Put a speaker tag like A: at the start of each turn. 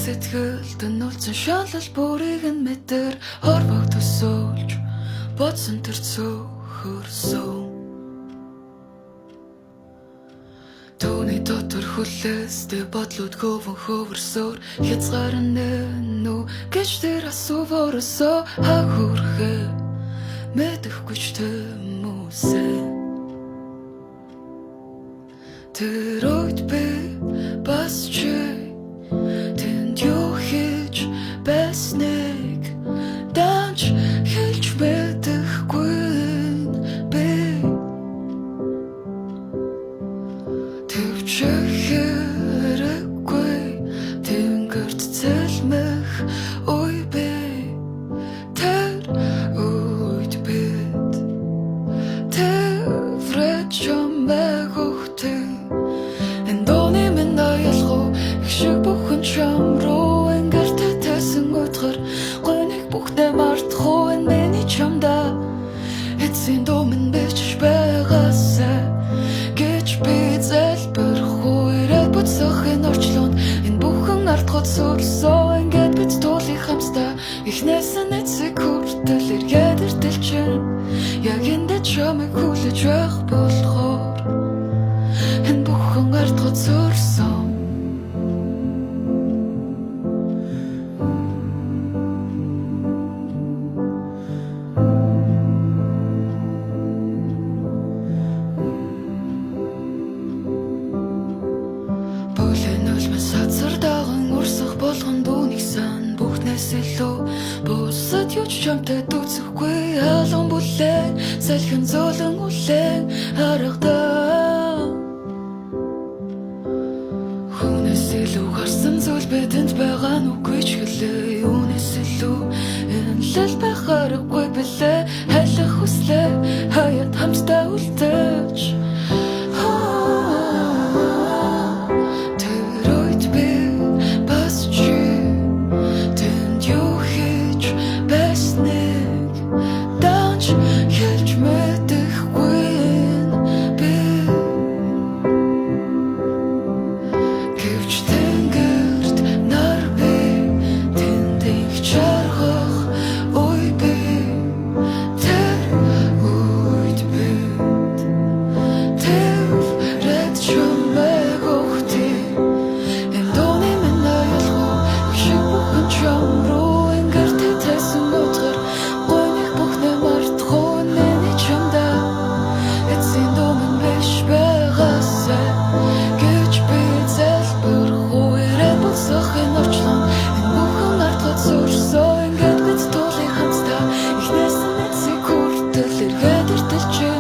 A: сэтгэлд нь үлдсэн шалал бүрийг нь мэдэр хорвог төсөөлж бодсон тэр цөөхөрсөн Төвний дотор хүлээстэй бодлууд хөвөн хөвөрсөөр хязгаарна нү гэж тэр асууворсоо хахүрхэ мэдэхгүй ч тэмүүсэ Тэр үед би бас чи тэнд юу хийж байсныг данч хэлж мэдэхгүй би Төвчөх хэрэггүй тэнгэрт цэлмэх ой би тэр үед бид тэврэж чамайг ухтээ Эндоны минь аялах их шиг бүхэн чам руу энгэрт тэсэн утгар гоныг бүхнээ мартах уу энэ миний чамда эцсийн дуумен бич байгаасаа гэж би залбирахгүй ирээд буцахын орчлоонд энэ бүхэн ард хот сүрсөө ингээд бид туулах хамстаа эхнээс нь эцэг хүртэл эргээд иртэлчин яг энэ чамайг хүлээж байх болохоор энэ бүхэн ард хот сүрсөө болгон дүүнийг сан бүхнээс илүү бусад юу ч чамтай дүүцэхгүй халуун бүлээн салхин зөөлөн үлээн харагдаа Хүнээс илүү гарсан зүйл бидэнд байгаа нүггүй ч гэлээ юунээс илүү энэ л байх аргагүй билээ хайлах хүслээ хаяад хамтдаа үлдээж Сүрсөө ингээд бид туулах хамтдаа эхнээс нь эцэг хүртэл эргээд иртэлж